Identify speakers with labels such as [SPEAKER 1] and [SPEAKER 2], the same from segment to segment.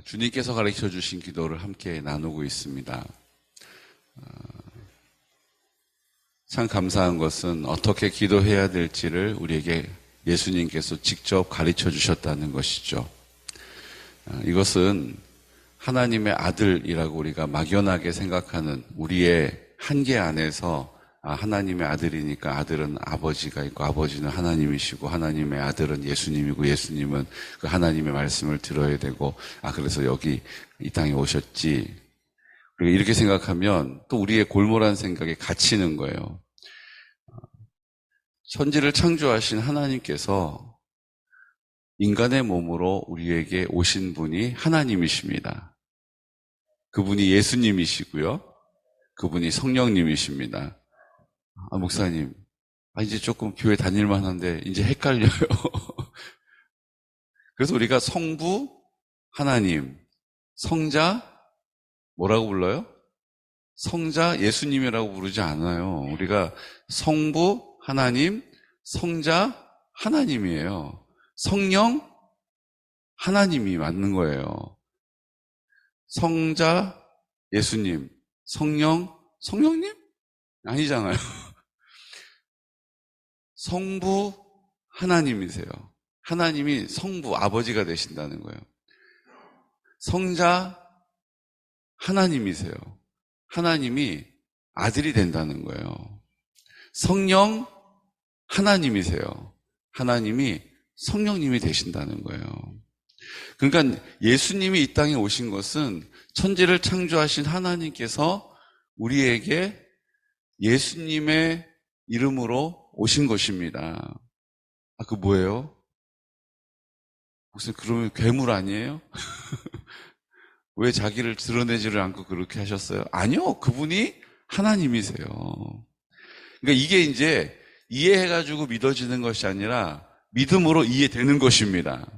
[SPEAKER 1] 주님께서 가르쳐 주신 기도를 함께 나누고 있습니다. 참 감사한 것은 어떻게 기도해야 될지를 우리에게 예수님께서 직접 가르쳐 주셨다는 것이죠. 이것은 하나님의 아들이라고 우리가 막연하게 생각하는 우리의 한계 안에서 하나님의 아들이니까 아들은 아버지가 있고 아버지는 하나님이시고 하나님의 아들은 예수님이고 예수님은 그 하나님의 말씀을 들어야 되고 그래서 여기 이 땅에 오셨지. 우리가 이렇게 생각하면 또 우리의 골몰한 생각에 갇히는 거예요. 천지를 창조하신 하나님께서 인간의 몸으로 우리에게 오신 분이 하나님이십니다. 그분이 예수님이시고요. 그분이 성령님이십니다. 목사님, 이제 조금 교회 다닐만 한데 이제 헷갈려요. 그래서 우리가 성부 하나님, 성자 뭐라고 불러요? 성자 예수님이라고 부르지 않아요. 우리가 성부 하나님, 성자 하나님이에요. 성령 하나님이 맞는 거예요. 성자 예수님, 성령님? 아니잖아요. 성부 하나님이세요. 하나님이 성부 아버지가 되신다는 거예요. 성자 하나님이세요. 하나님이 아들이 된다는 거예요. 성령 하나님이세요. 하나님이 성령님이 되신다는 거예요. 그러니까 예수님이 이 땅에 오신 것은 천지를 창조하신 하나님께서 우리에게 예수님의 이름으로 오신 것입니다. 그 뭐예요? 무슨 그러면 괴물 아니에요? 왜 자기를 드러내지를 않고 그렇게 하셨어요? 아니요, 그분이 하나님이세요. 그러니까 이게 이제 이해해가지고 믿어지는 것이 아니라 믿음으로 이해되는 것입니다.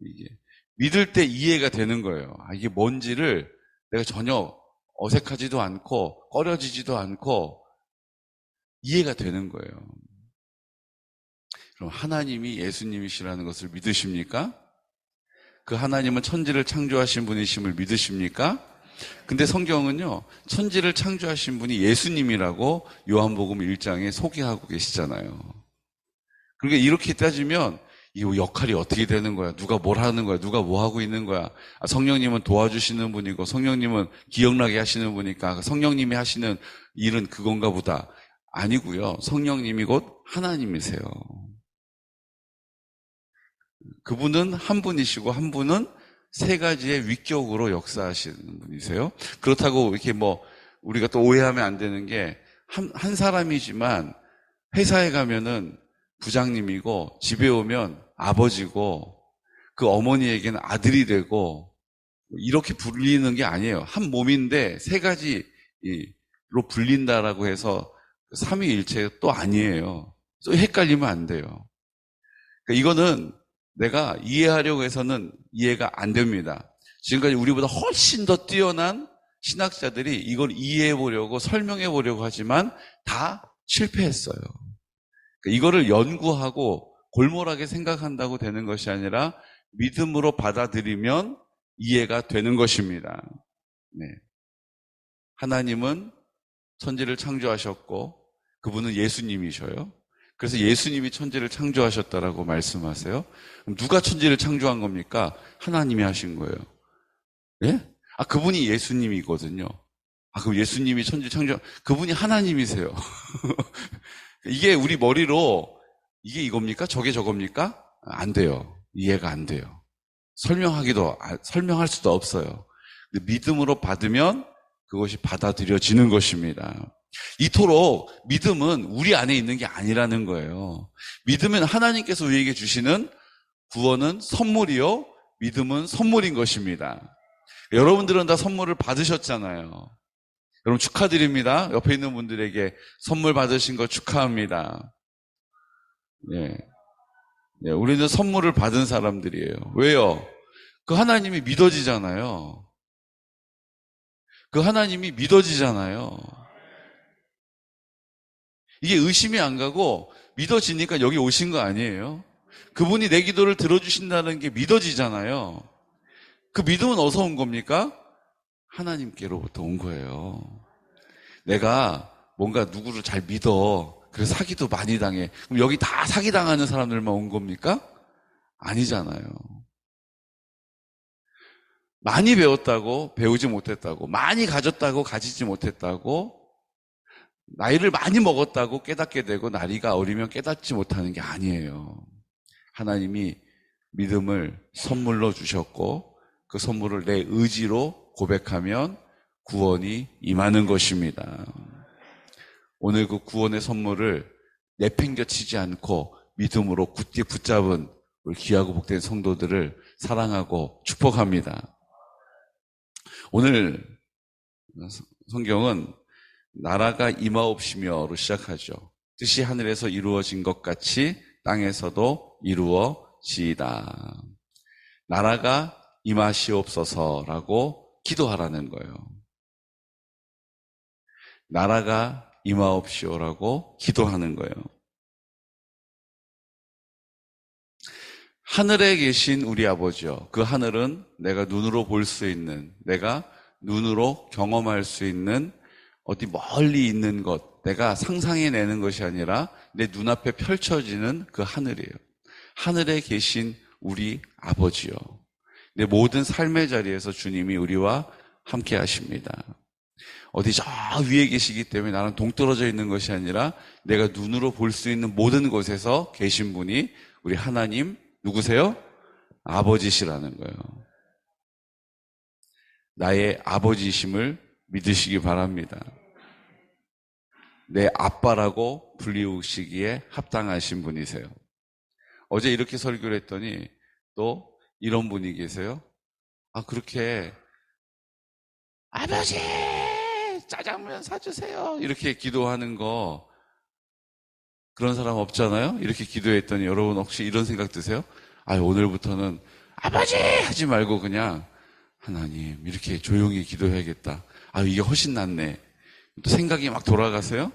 [SPEAKER 1] 이게 믿을 때 이해가 되는 거예요. 이게 뭔지를 내가 전혀 어색하지도 않고 꺼려지지도 않고 이해가 되는 거예요. 그럼 하나님이 예수님이시라는 것을 믿으십니까? 그 하나님은 천지를 창조하신 분이심을 믿으십니까? 근데 성경은요, 천지를 창조하신 분이 예수님이라고 요한복음 1장에 소개하고 계시잖아요. 그러니까 이렇게 따지면 이 역할이 어떻게 되는 거야? 누가 뭘 하는 거야? 누가 뭐 하고 있는 거야? 성령님은 도와주시는 분이고 성령님은 기억나게 하시는 분이니까 성령님이 하시는 일은 그건가 보다. 아니고요. 성령님이 곧 하나님이세요. 그분은 한 분이시고 한 분은 세 가지의 위격으로 역사하시는 분이세요. 그렇다고 이렇게 우리가 또 오해하면 안 되는 게 한 사람이지만 회사에 가면은 부장님이고 집에 오면 아버지고 그 어머니에게는 아들이 되고 이렇게 불리는 게 아니에요. 한 몸인데 세 가지로 불린다라고 해서 삼위일체 또 아니에요. 그래서 헷갈리면 안 돼요. 그러니까 이거는 내가 이해하려고 해서는 이해가 안 됩니다. 지금까지 우리보다 훨씬 더 뛰어난 신학자들이 이걸 이해해 보려고 설명해 보려고 하지만 다 실패했어요. 그러니까 이거를 연구하고 골몰하게 생각한다고 되는 것이 아니라 믿음으로 받아들이면 이해가 되는 것입니다. 네. 하나님은 천지를 창조하셨고 그분은 예수님이셔요. 그래서 예수님이 천지를 창조하셨다라고 말씀하세요. 그럼 누가 천지를 창조한 겁니까? 하나님이 하신 거예요. 예? 그분이 예수님이거든요. 그럼 예수님이 천지 그분이 하나님이세요. 이게 우리 머리로 이게 이겁니까? 저게 저겁니까? 안 돼요. 이해가 안 돼요. 설명할 수도 없어요. 믿음으로 받으면 그것이 받아들여지는 것입니다. 이토록 믿음은 우리 안에 있는 게 아니라는 거예요. 믿음은 하나님께서 우리에게 주시는 구원은 선물이요, 믿음은 선물인 것입니다. 여러분들은 다 선물을 받으셨잖아요. 여러분 축하드립니다. 옆에 있는 분들에게 선물 받으신 거 축하합니다. 네. 네, 우리는 선물을 받은 사람들이에요. 왜요? 그 하나님이 믿어지잖아요. 그 하나님이 믿어지잖아요. 이게 의심이 안 가고 믿어지니까 여기 오신 거 아니에요? 그분이 내 기도를 들어주신다는 게 믿어지잖아요. 그 믿음은 어디서 온 겁니까? 하나님께로부터 온 거예요. 내가 뭔가 누구를 잘 믿어. 그래서 사기도 많이 당해. 그럼 여기 다 사기당하는 사람들만 온 겁니까? 아니잖아요. 많이 배웠다고 배우지 못했다고, 많이 가졌다고 가지지 못했다고, 나이를 많이 먹었다고 깨닫게 되고 나이가 어리면 깨닫지 못하는 게 아니에요. 하나님이 믿음을 선물로 주셨고 그 선물을 내 의지로 고백하면 구원이 임하는 것입니다. 오늘 그 구원의 선물을 내팽겨치지 않고 믿음으로 굳게 붙잡은 우리 귀하고 복된 성도들을 사랑하고 축복합니다. 오늘 성경은 나라가 임하옵시며로 시작하죠. 뜻이 하늘에서 이루어진 것 같이 땅에서도 이루어지이다. 나라가 임하시옵소서라고 기도하라는 거예요. 나라가 임하옵시오라고 기도하는 거예요. 하늘에 계신 우리 아버지요. 그 하늘은 내가 눈으로 볼 수 있는, 내가 눈으로 경험할 수 있는 어디 멀리 있는 것, 내가 상상해내는 것이 아니라 내 눈앞에 펼쳐지는 그 하늘이에요. 하늘에 계신 우리 아버지요. 내 모든 삶의 자리에서 주님이 우리와 함께 하십니다. 어디 저 위에 계시기 때문에 나는 동떨어져 있는 것이 아니라 내가 눈으로 볼 수 있는 모든 곳에서 계신 분이 우리 하나님 누구세요? 아버지시라는 거예요. 나의 아버지심을 믿으시기 바랍니다. 내 아빠라고 불리우시기에 합당하신 분이세요. 어제 이렇게 설교를 했더니 또 이런 분이 계세요. 그렇게 아버지 짜장면 사주세요 이렇게 기도하는 거 그런 사람 없잖아요. 이렇게 기도했더니 여러분 혹시 이런 생각 드세요? 오늘부터는 아버지 하지 말고 그냥 하나님 이렇게 조용히 기도해야겠다. 이게 훨씬 낫네. 또 생각이 막 돌아가세요?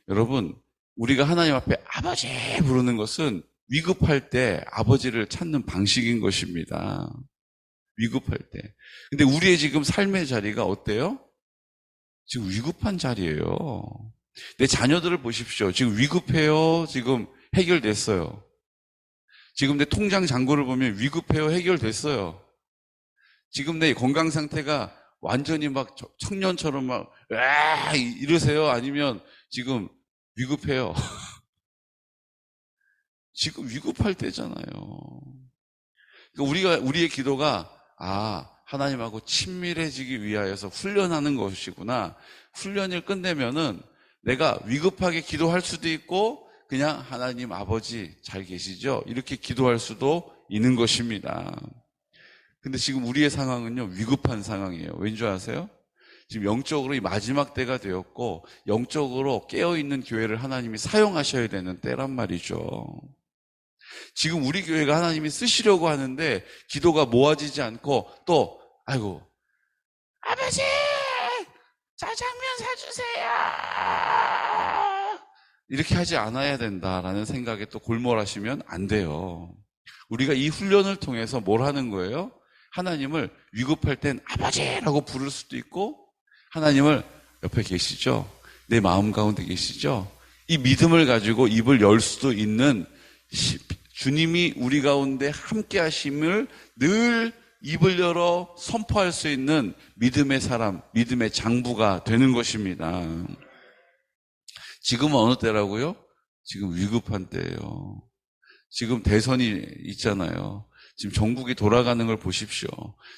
[SPEAKER 1] 여러분 우리가 하나님 앞에 아버지 부르는 것은 위급할 때 아버지를 찾는 방식인 것입니다. 위급할 때. 근데 우리의 지금 삶의 자리가 어때요? 지금 위급한 자리예요. 내 자녀들을 보십시오. 지금 위급해요. 지금 해결됐어요. 지금 내 통장 잔고를 보면 위급해요. 해결됐어요. 지금 내 건강 상태가 완전히 막 청년처럼 막 이러세요? 아니면 지금 위급해요? 지금 위급할 때잖아요. 그러니까 우리의 기도가 하나님하고 친밀해지기 위하여서 훈련하는 것이구나. 훈련을 끝내면은 내가 위급하게 기도할 수도 있고 그냥 하나님 아버지 잘 계시죠? 이렇게 기도할 수도 있는 것입니다. 근데 지금 우리의 상황은요 위급한 상황이에요. 왠지 아세요? 지금 영적으로 이 마지막 때가 되었고 영적으로 깨어있는 교회를 하나님이 사용하셔야 되는 때란 말이죠. 지금 우리 교회가 하나님이 쓰시려고 하는데 기도가 모아지지 않고 또 아버지 짜장면 사주세요 이렇게 하지 않아야 된다라는 생각에 또 골몰하시면 안 돼요. 우리가 이 훈련을 통해서 뭘 하는 거예요? 하나님을 위급할 땐 아버지라고 부를 수도 있고 하나님을 옆에 계시죠? 내 마음 가운데 계시죠? 이 믿음을 가지고 입을 열 수도 있는 주님이 우리 가운데 함께 하심을 늘 입을 열어 선포할 수 있는 믿음의 사람, 믿음의 장부가 되는 것입니다. 지금은 어느 때라고요? 지금 위급한 때예요. 지금 대선이 있잖아요. 지금 전국이 돌아가는 걸 보십시오.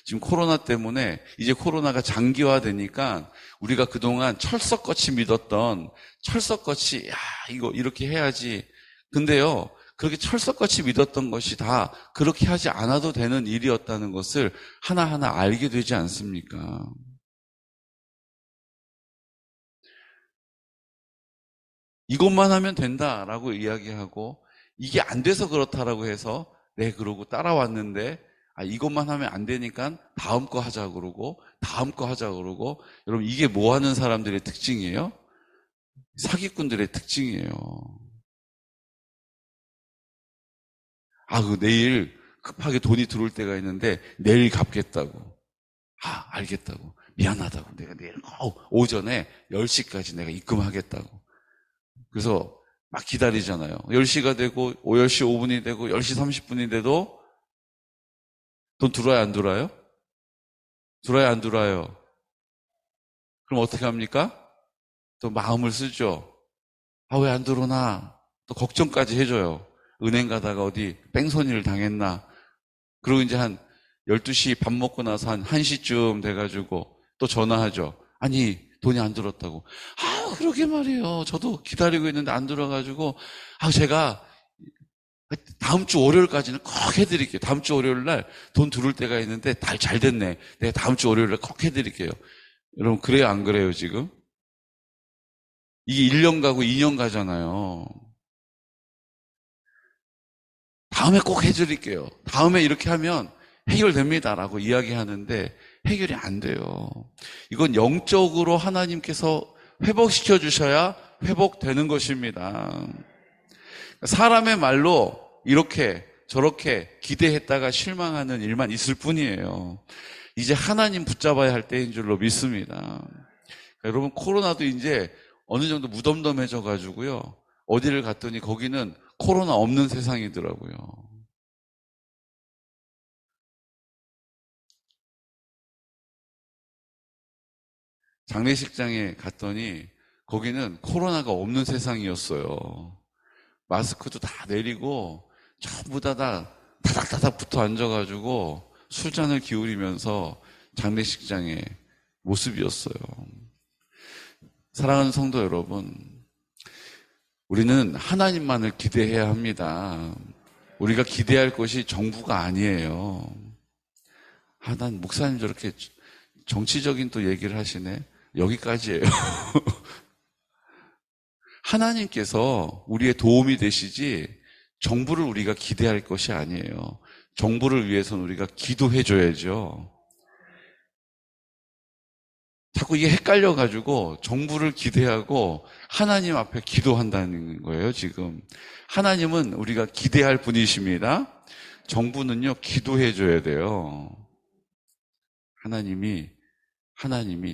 [SPEAKER 1] 지금 코로나 때문에 이제 코로나가 장기화되니까 우리가 그동안 철석같이 믿었던 철석같이 이거 이렇게 해야지. 근데요. 그렇게 철석같이 믿었던 것이 다 그렇게 하지 않아도 되는 일이었다는 것을 하나하나 알게 되지 않습니까? 이것만 하면 된다라고 이야기하고 이게 안 돼서 그렇다라고 해서 그러고 따라왔는데 이것만 하면 안 되니까 다음 거 하자 그러고 다음 거 하자 그러고 여러분 이게 뭐 하는 사람들의 특징이에요? 사기꾼들의 특징이에요. 내일 급하게 돈이 들어올 때가 있는데 내일 갚겠다고. 알겠다고. 미안하다고. 내가 내일 오전에 10시까지 내가 입금하겠다고. 그래서 막 기다리잖아요. 10시가 되고 10시 5분이 되고 10시 30분이 돼도 돈 들어와요, 안 들어와요? 들어와요, 안 들어와요? 그럼 어떻게 합니까? 또 마음을 쓰죠. 왜 안 들어오나? 또 걱정까지 해줘요. 은행 가다가 어디 뺑소니를 당했나? 그리고 이제 한 12시 밥 먹고 나서 한 1시쯤 돼가지고 또 전화하죠. 아니, 돈이 안 들었다고. 그러게 말이에요. 저도 기다리고 있는데 안 들어가지고, 제가 다음 주 월요일까지는 꼭 해드릴게요. 다음 주 월요일 날 돈 들어올 때가 있는데 잘 됐네. 내가 다음 주 월요일 날 꼭 해드릴게요. 여러분, 그래요, 안 그래요, 지금? 이게 1년 가고 2년 가잖아요. 다음에 꼭 해드릴게요. 다음에 이렇게 하면 해결됩니다라고 이야기하는데 해결이 안 돼요. 이건 영적으로 하나님께서 회복시켜 주셔야 회복되는 것입니다. 사람의 말로 이렇게 저렇게 기대했다가 실망하는 일만 있을 뿐이에요. 이제 하나님 붙잡아야 할 때인 줄로 믿습니다. 여러분, 코로나도 이제 어느 정도 무덤덤해져 가지고요. 어디를 갔더니 거기는 코로나 없는 세상이더라고요. 장례식장에 갔더니 거기는 코로나가 없는 세상이었어요. 마스크도 다 내리고 전부 다 다닥다닥 붙어 앉아가지고 술잔을 기울이면서 장례식장의 모습이었어요. 사랑하는 성도 여러분, 우리는 하나님만을 기대해야 합니다. 우리가 기대할 것이 정부가 아니에요. 난 목사님 저렇게 정치적인 또 얘기를 하시네. 여기까지예요. 하나님께서 우리의 도움이 되시지 정부를 우리가 기대할 것이 아니에요. 정부를 위해서는 우리가 기도해 줘야죠. 자꾸 이게 헷갈려가지고 정부를 기대하고 하나님 앞에 기도한다는 거예요, 지금. 하나님은 우리가 기대할 분이십니다. 정부는요, 기도해 줘야 돼요. 하나님이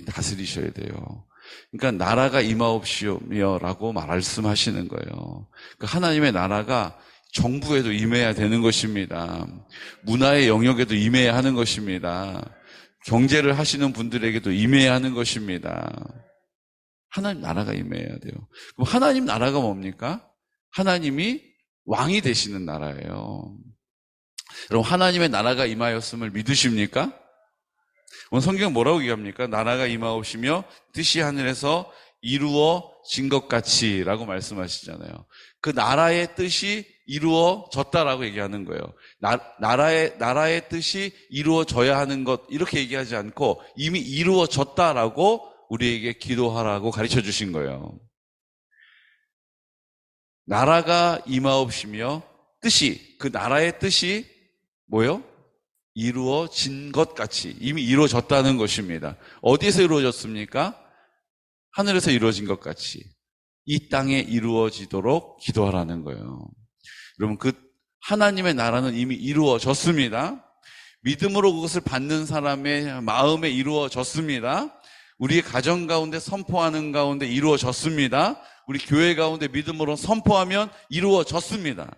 [SPEAKER 1] 다스리셔야 돼요. 그러니까 나라가 임하옵시오라고 말씀하시는 거예요. 그러니까 하나님의 나라가 정부에도 임해야 되는 것입니다. 문화의 영역에도 임해야 하는 것입니다. 경제를 하시는 분들에게도 임해야 하는 것입니다. 하나님 나라가 임해야 돼요. 그럼 하나님 나라가 뭡니까? 하나님이 왕이 되시는 나라예요. 여러분, 하나님의 나라가 임하였음을 믿으십니까? 오늘 성경 뭐라고 얘기합니까? 나라가 임하옵시며 뜻이 하늘에서 이루어진 것 같이 라고 말씀하시잖아요. 그 나라의 뜻이 이루어졌다라고 얘기하는 거예요. 나라의 뜻이 이루어져야 하는 것 이렇게 얘기하지 않고 이미 이루어졌다라고 우리에게 기도하라고 가르쳐 주신 거예요. 나라가 임하옵시며 그 나라의 뜻이 뭐요? 이루어진 것 같이 이미 이루어졌다는 것입니다. 어디에서 이루어졌습니까? 하늘에서 이루어진 것 같이 이 땅에 이루어지도록 기도하라는 거예요. 여러분, 그 하나님의 나라는 이미 이루어졌습니다. 믿음으로 그것을 받는 사람의 마음에 이루어졌습니다. 우리의 가정 가운데 선포하는 가운데 이루어졌습니다. 우리 교회 가운데 믿음으로 선포하면 이루어졌습니다.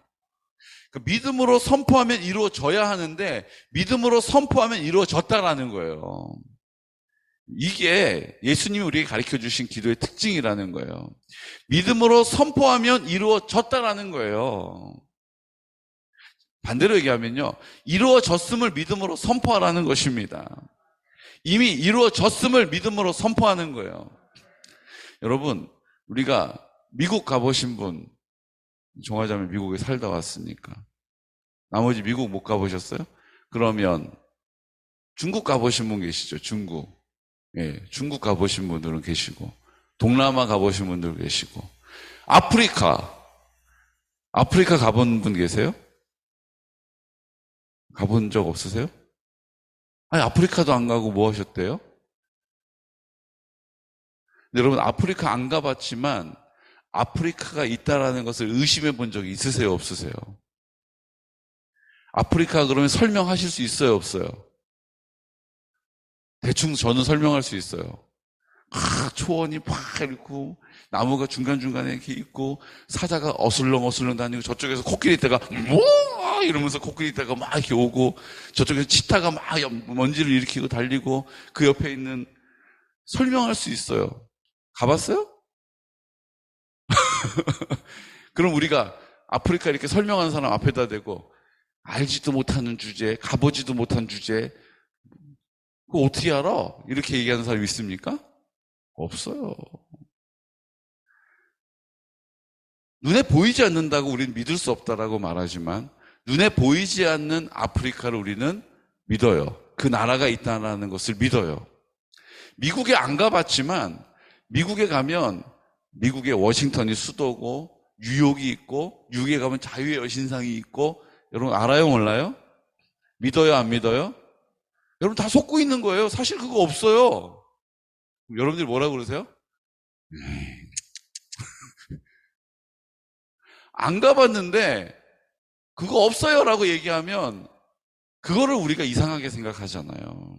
[SPEAKER 1] 믿음으로 선포하면 이루어져야 하는데 믿음으로 선포하면 이루어졌다라는 거예요. 이게 예수님이 우리에게 가르쳐 주신 기도의 특징이라는 거예요. 믿음으로 선포하면 이루어졌다라는 거예요. 반대로 얘기하면요, 이루어졌음을 믿음으로 선포하라는 것입니다. 이미 이루어졌음을 믿음으로 선포하는 거예요. 여러분, 우리가 미국 가보신 분, 종화자매 미국에 살다 왔으니까 나머지 미국 못 가보셨어요? 그러면 중국 가보신 분 계시죠? 중국. 예, 중국 가보신 분들은 계시고 동남아 가보신 분들 계시고 아프리카 가본 분 계세요? 가본 적 없으세요? 아니, 아프리카도 안 가고 뭐 하셨대요? 여러분, 아프리카 안 가봤지만 아프리카가 있다라는 것을 의심해 본 적이 있으세요? 없으세요? 아프리카 그러면 설명하실 수 있어요, 없어요? 대충 저는 설명할 수 있어요. 초원이 팍 있고 나무가 중간중간에 이렇게 있고 사자가 어슬렁어슬렁 다니고 저쪽에서 코끼리 떼가 뭐 이러면서 코끼리 떼가 막 이렇게 오고 저쪽에서 치타가 막 먼지를 일으키고 달리고 그 옆에 있는 설명할 수 있어요. 가봤어요? 그럼 우리가 아프리카 이렇게 설명하는 사람 앞에다 대고 알지도 못하는 주제, 가보지도 못한 주제 그거 어떻게 알아? 이렇게 얘기하는 사람이 있습니까? 없어요. 눈에 보이지 않는다고 우리는 믿을 수 없다라고 말하지만 눈에 보이지 않는 아프리카를 우리는 믿어요. 그 나라가 있다는 것을 믿어요. 미국에 안 가봤지만 미국에 가면 미국의 워싱턴이 수도고 뉴욕이 있고 뉴욕에 가면 자유의 여신상이 있고 여러분 알아요 몰라요? 믿어요 안 믿어요? 여러분 다 속고 있는 거예요. 사실 그거 없어요. 여러분들이 뭐라고 그러세요? 안 가봤는데 그거 없어요라고 얘기하면 그거를 우리가 이상하게 생각하잖아요.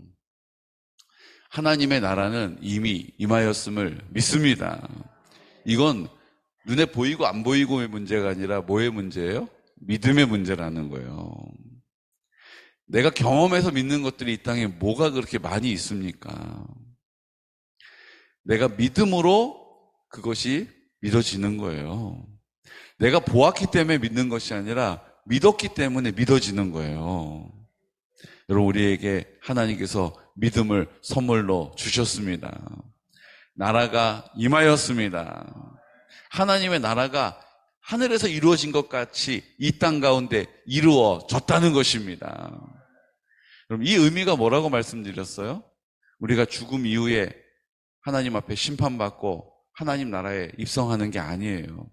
[SPEAKER 1] 하나님의 나라는 이미 임하였음을 믿습니다. 이건 눈에 보이고 안 보이고의 문제가 아니라 뭐의 문제예요? 믿음의 문제라는 거예요. 내가 경험해서 믿는 것들이 이 땅에 뭐가 그렇게 많이 있습니까? 내가 믿음으로 그것이 믿어지는 거예요. 내가 보았기 때문에 믿는 것이 아니라 믿었기 때문에 믿어지는 거예요. 여러분 우리에게 하나님께서 믿음을 선물로 주셨습니다. 나라가 임하였습니다. 하나님의 나라가 하늘에서 이루어진 것 같이 이 땅 가운데 이루어졌다는 것입니다. 그럼 이 의미가 뭐라고 말씀드렸어요? 우리가 죽음 이후에 하나님 앞에 심판받고 하나님 나라에 입성하는 게 아니에요.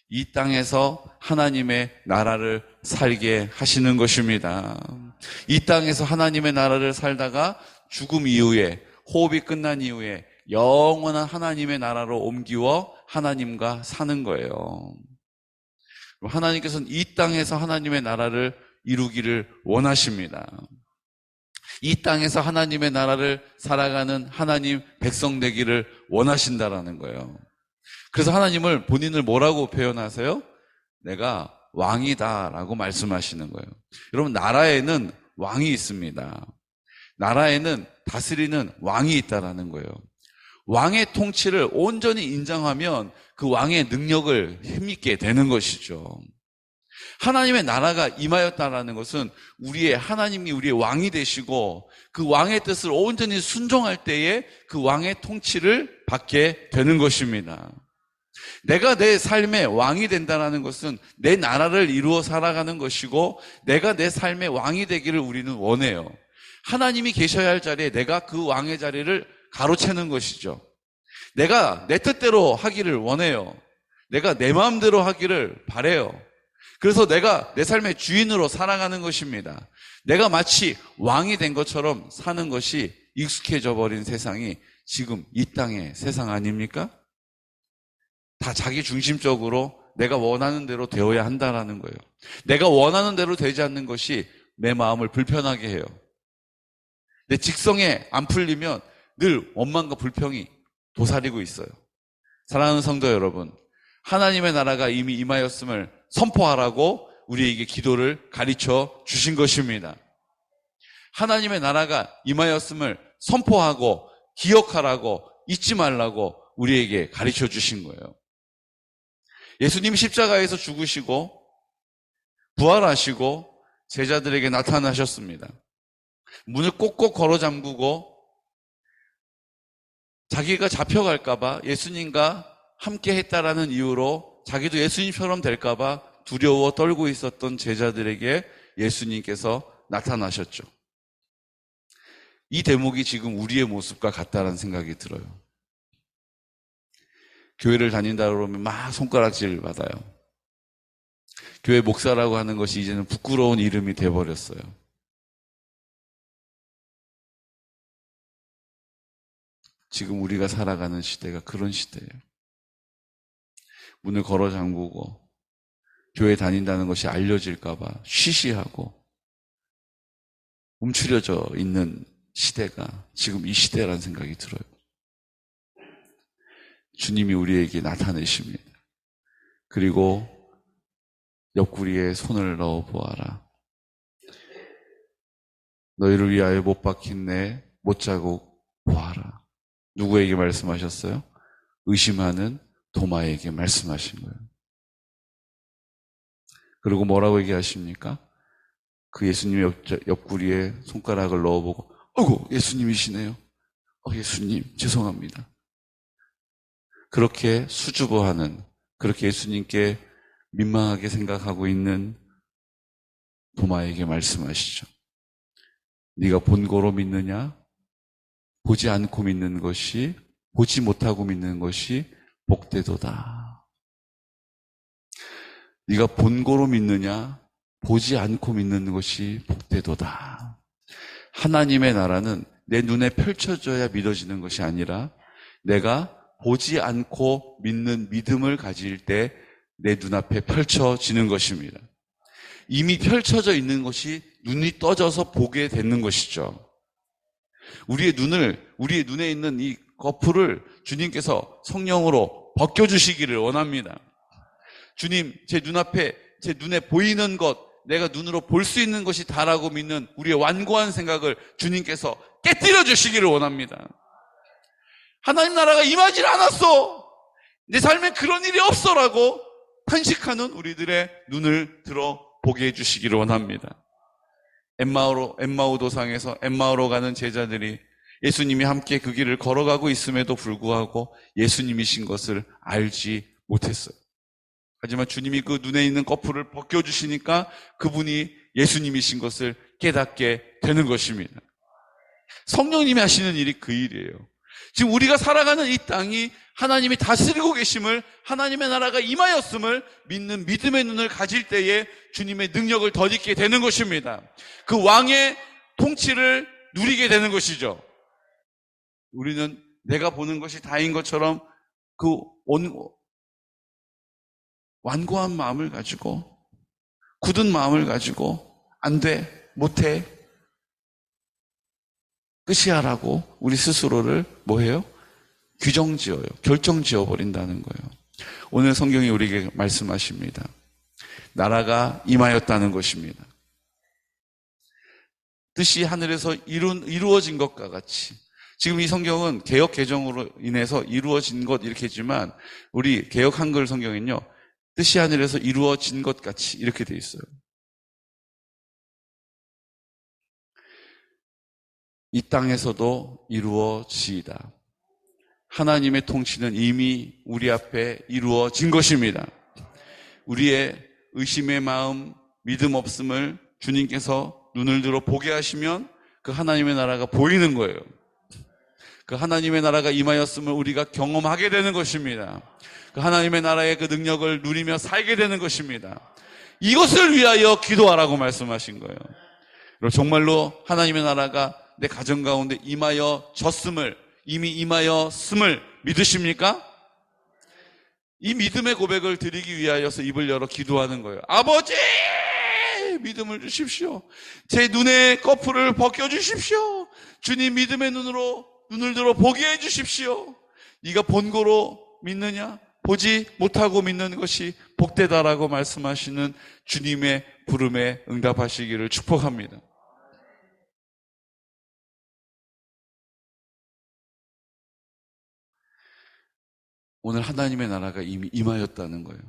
[SPEAKER 1] 이 땅에서 하나님의 나라를 살게 하시는 것입니다. 이 땅에서 하나님의 나라를 살다가 죽음 이후에 호흡이 끝난 이후에 영원한 하나님의 나라로 옮기워 하나님과 사는 거예요. 하나님께서는 이 땅에서 하나님의 나라를 이루기를 원하십니다. 이 땅에서 하나님의 나라를 살아가는 하나님 백성 되기를 원하신다라는 거예요. 그래서 하나님을 본인을 뭐라고 표현하세요? 내가 왕이다라고 말씀하시는 거예요. 여러분 나라에는 왕이 있습니다. 나라에는 다스리는 왕이 있다라는 거예요. 왕의 통치를 온전히 인정하면 그 왕의 능력을 힘있게 되는 것이죠. 하나님의 나라가 임하였다라는 것은 우리의 하나님이 우리의 왕이 되시고 그 왕의 뜻을 온전히 순종할 때에 그 왕의 통치를 받게 되는 것입니다. 내가 내 삶의 왕이 된다는 것은 내 나라를 이루어 살아가는 것이고 내가 내 삶의 왕이 되기를 우리는 원해요. 하나님이 계셔야 할 자리에 내가 그 왕의 자리를 가로채는 것이죠. 내가 내 뜻대로 하기를 원해요. 내가 내 마음대로 하기를 바래요. 그래서 내가 내 삶의 주인으로 살아가는 것입니다. 내가 마치 왕이 된 것처럼 사는 것이 익숙해져 버린 세상이 지금 이 땅의 세상 아닙니까? 다 자기 중심적으로 내가 원하는 대로 되어야 한다는 거예요. 내가 원하는 대로 되지 않는 것이 내 마음을 불편하게 해요. 내 직성에 안 풀리면 늘 원망과 불평이 도사리고 있어요. 사랑하는 성도 여러분, 하나님의 나라가 이미 임하였음을 선포하라고 우리에게 기도를 가르쳐 주신 것입니다. 하나님의 나라가 임하였음을 선포하고 기억하라고 잊지 말라고 우리에게 가르쳐 주신 거예요. 예수님 십자가에서 죽으시고 부활하시고 제자들에게 나타나셨습니다. 문을 꼭꼭 걸어 잠그고 자기가 잡혀갈까봐 예수님과 함께 했다라는 이유로 자기도 예수님처럼 될까봐 두려워 떨고 있었던 제자들에게 예수님께서 나타나셨죠. 이 대목이 지금 우리의 모습과 같다는 생각이 들어요. 교회를 다닌다 그러면 막 손가락질 받아요. 교회 목사라고 하는 것이 이제는 부끄러운 이름이 돼버렸어요. 지금 우리가 살아가는 시대가 그런 시대예요. 문을 걸어 잠그고 교회 다닌다는 것이 알려질까 봐 쉬쉬하고 움츠려져 있는 시대가 지금 이 시대라는 생각이 들어요. 주님이 우리에게 나타내십니다. 그리고 옆구리에 손을 넣어 보아라. 너희를 위하여 못 박힌 내 못자국 보아라. 누구에게 말씀하셨어요? 의심하는 도마에게 말씀하신 거예요. 그리고 뭐라고 얘기하십니까? 그 예수님의 옆구리에 손가락을 넣어보고 어구 예수님이시네요. 예수님 죄송합니다. 그렇게 수줍어하는, 그렇게 예수님께 민망하게 생각하고 있는 도마에게 말씀하시죠. 네가 본고로 믿느냐? 보지 않고 믿는 것이, 보지 못하고 믿는 것이 복되도다. 네가 본고로 믿느냐? 보지 않고 믿는 것이 복되도다. 하나님의 나라는 내 눈에 펼쳐져야 믿어지는 것이 아니라 내가 보지 않고 믿는 믿음을 가질 때 내 눈앞에 펼쳐지는 것입니다. 이미 펼쳐져 있는 것이 눈이 떠져서 보게 되는 것이죠. 우리의 눈에 있는 이 거풀을 주님께서 성령으로 벗겨주시기를 원합니다. 주님, 제 눈앞에, 제 눈에 보이는 것, 내가 눈으로 볼 수 있는 것이 다라고 믿는 우리의 완고한 생각을 주님께서 깨뜨려 주시기를 원합니다. 하나님 나라가 임하질 않았어. 내 삶에 그런 일이 없어라고 탄식하는 우리들의 눈을 들어 보게 해주시기를 원합니다. 엠마오 도상에서 엠마오로 가는 제자들이 예수님이 함께 그 길을 걸어가고 있음에도 불구하고 예수님이신 것을 알지 못했어요. 하지만 주님이 그 눈에 있는 거풀을 벗겨주시니까 그분이 예수님이신 것을 깨닫게 되는 것입니다. 성령님이 하시는 일이 그 일이에요. 지금 우리가 살아가는 이 땅이 하나님이 다스리고 계심을, 하나님의 나라가 임하였음을 믿는 믿음의 눈을 가질 때에 주님의 능력을 덧입게 되는 것입니다. 그 왕의 통치를 누리게 되는 것이죠. 우리는 내가 보는 것이 다인 것처럼 그 완고한 마음을 가지고, 굳은 마음을 가지고 안 돼, 못해, 끝이야라고 우리 스스로를 뭐해요? 규정지어요. 결정지어버린다는 거예요. 오늘 성경이 우리에게 말씀하십니다. 나라가 임하였다는 것입니다. 뜻이 하늘에서 이루어진 것과 같이. 지금 이 성경은 개역 개정으로 인해서 이루어진 것 이렇게 했지만 우리 개역 한글 성경은요. 뜻이 하늘에서 이루어진 것 같이 이렇게 돼 있어요. 이 땅에서도 이루어지이다. 하나님의 통치는 이미 우리 앞에 이루어진 것입니다. 우리의 의심의 마음, 믿음 없음을 주님께서 눈을 들어 보게 하시면 그 하나님의 나라가 보이는 거예요. 그 하나님의 나라가 임하였음을 우리가 경험하게 되는 것입니다. 그 하나님의 나라의 그 능력을 누리며 살게 되는 것입니다. 이것을 위하여 기도하라고 말씀하신 거예요. 그리고 정말로 하나님의 나라가 내 가정 가운데 이미 임하였음을 믿으십니까? 이 믿음의 고백을 드리기 위하여서 입을 열어 기도하는 거예요. 아버지! 믿음을 주십시오. 제 눈의 거풀을 벗겨주십시오. 주님 믿음의 눈을 들어 보게 해주십시오. 네가 본고로 믿느냐? 보지 못하고 믿는 것이 복되다라고 말씀하시는 주님의 부름에 응답하시기를 축복합니다. 오늘 하나님의 나라가 이미 임하였다는 거예요.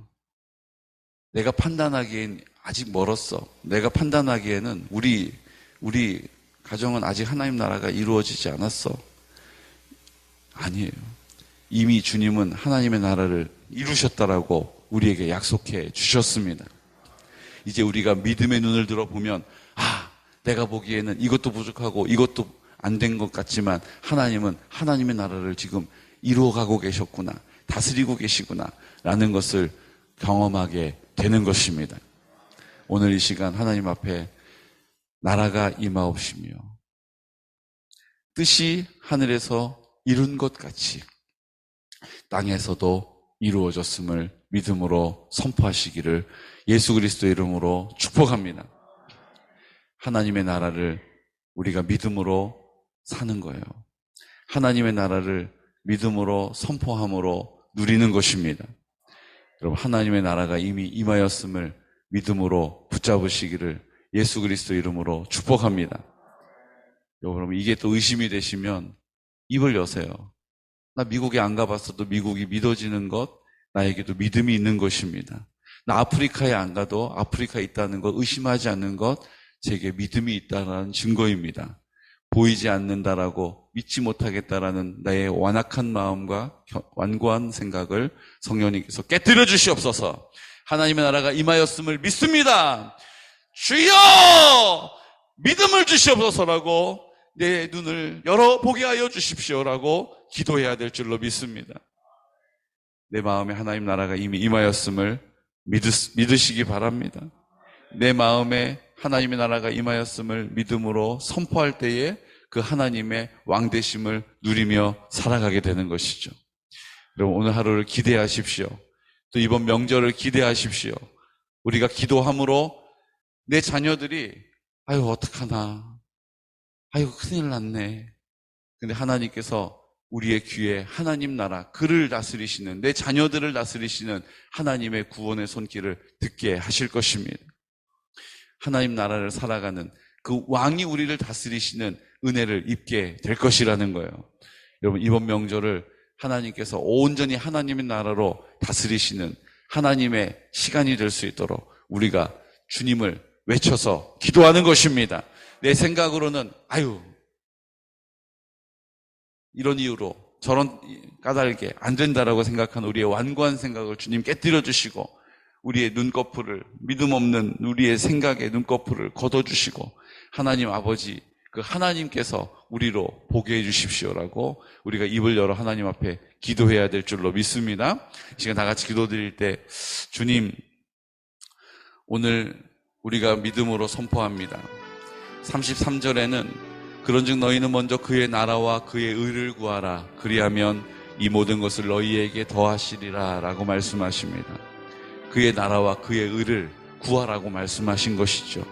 [SPEAKER 1] 내가 판단하기엔 아직 멀었어. 내가 판단하기에는 우리 가정은 아직 하나님 나라가 이루어지지 않았어. 아니에요. 이미 주님은 하나님의 나라를 이루셨다라고 우리에게 약속해 주셨습니다. 이제 우리가 믿음의 눈을 들어보면 내가 보기에는 이것도 부족하고 이것도 안 된 것 같지만 하나님은 하나님의 나라를 지금 이루어가고 계셨구나. 다스리고 계시구나 라는 것을 경험하게 되는 것입니다. 오늘 이 시간 하나님 앞에 나라가 임하옵시며 뜻이 하늘에서 이룬 것 같이 땅에서도 이루어졌음을 믿음으로 선포하시기를 예수 그리스도의 이름으로 축복합니다. 하나님의 나라를 우리가 믿음으로 사는 거예요. 하나님의 나라를 믿음으로 선포함으로 누리는 것입니다. 여러분, 하나님의 나라가 이미 임하였음을 믿음으로 붙잡으시기를 예수 그리스도 이름으로 축복합니다. 여러분, 이게 또 의심이 되시면 입을 여세요. 나 미국에 안 가봤어도 미국이 믿어지는 것, 나에게도 믿음이 있는 것입니다. 나 아프리카에 안 가도 아프리카에 있다는 것, 의심하지 않는 것, 제게 믿음이 있다는 증거입니다. 보이지 않는다라고 믿지 못하겠다라는 나의 완악한 마음과 완고한 생각을 성령님께서 깨뜨려 주시옵소서. 하나님의 나라가 임하였음을 믿습니다. 주여! 믿음을 주시옵소서라고 내 눈을 열어보게 하여 주십시오라고 기도해야 될 줄로 믿습니다. 내 마음에 하나님 나라가 이미 임하였음을 믿으시기 바랍니다. 내 마음에 하나님의 나라가 임하였음을 믿음으로 선포할 때에 그 하나님의 왕되심을 누리며 살아가게 되는 것이죠. 여러분, 오늘 하루를 기대하십시오. 또 이번 명절을 기대하십시오. 우리가 기도함으로 내 자녀들이 아유 어떡하나, 아유 큰일 났네. 근데 하나님께서 우리의 귀에 하나님 나라, 그를 다스리시는, 내 자녀들을 다스리시는 하나님의 구원의 손길을 듣게 하실 것입니다. 하나님 나라를 살아가는 그 왕이 우리를 다스리시는 은혜를 입게 될 것이라는 거예요. 여러분, 이번 명절을 하나님께서 온전히 하나님의 나라로 다스리시는 하나님의 시간이 될 수 있도록 우리가 주님을 외쳐서 기도하는 것입니다. 내 생각으로는 아유 이런 이유로 저런 까닭에 안 된다라고 생각하는 우리의 완고한 생각을 주님 깨뜨려 주시고, 우리의 눈꺼풀을, 믿음 없는 우리의 생각의 눈꺼풀을 걷어주시고, 하나님 아버지, 그 하나님께서 우리로 보게 해주십시오라고 우리가 입을 열어 하나님 앞에 기도해야 될 줄로 믿습니다. 이 시간 다 같이 기도드릴 때, 주님, 오늘 우리가 믿음으로 선포합니다. 33절에는 그런즉 너희는 먼저 그의 나라와 그의 의를 구하라. 그리하면 이 모든 것을 너희에게 더하시리라 라고 말씀하십니다. 그의 나라와 그의 의를 구하라고 말씀하신 것이죠.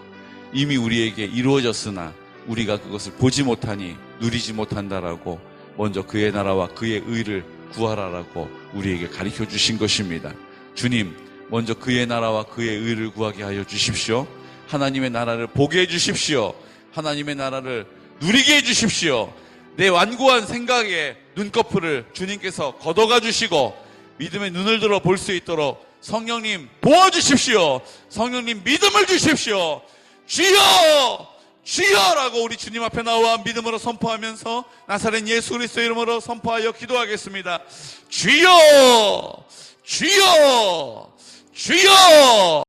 [SPEAKER 1] 이미 우리에게 이루어졌으나 우리가 그것을 보지 못하니 누리지 못한다라고 먼저 그의 나라와 그의 의를 구하라라고 우리에게 가르쳐 주신 것입니다. 주님, 먼저 그의 나라와 그의 의를 구하게 하여 주십시오. 하나님의 나라를 보게 해 주십시오. 하나님의 나라를 누리게 해주십시오. 내 완고한 생각에 눈꺼풀을 주님께서 걷어가 주시고 믿음의 눈을 들어 볼 수 있도록 성령님 도와주십시오. 성령님 믿음을 주십시오. 주여! 주여라고 우리 주님 앞에 나와 믿음으로 선포하면서 나사렛 예수 그리스도 이름으로 선포하여 기도하겠습니다. 주여! 주여! 주여!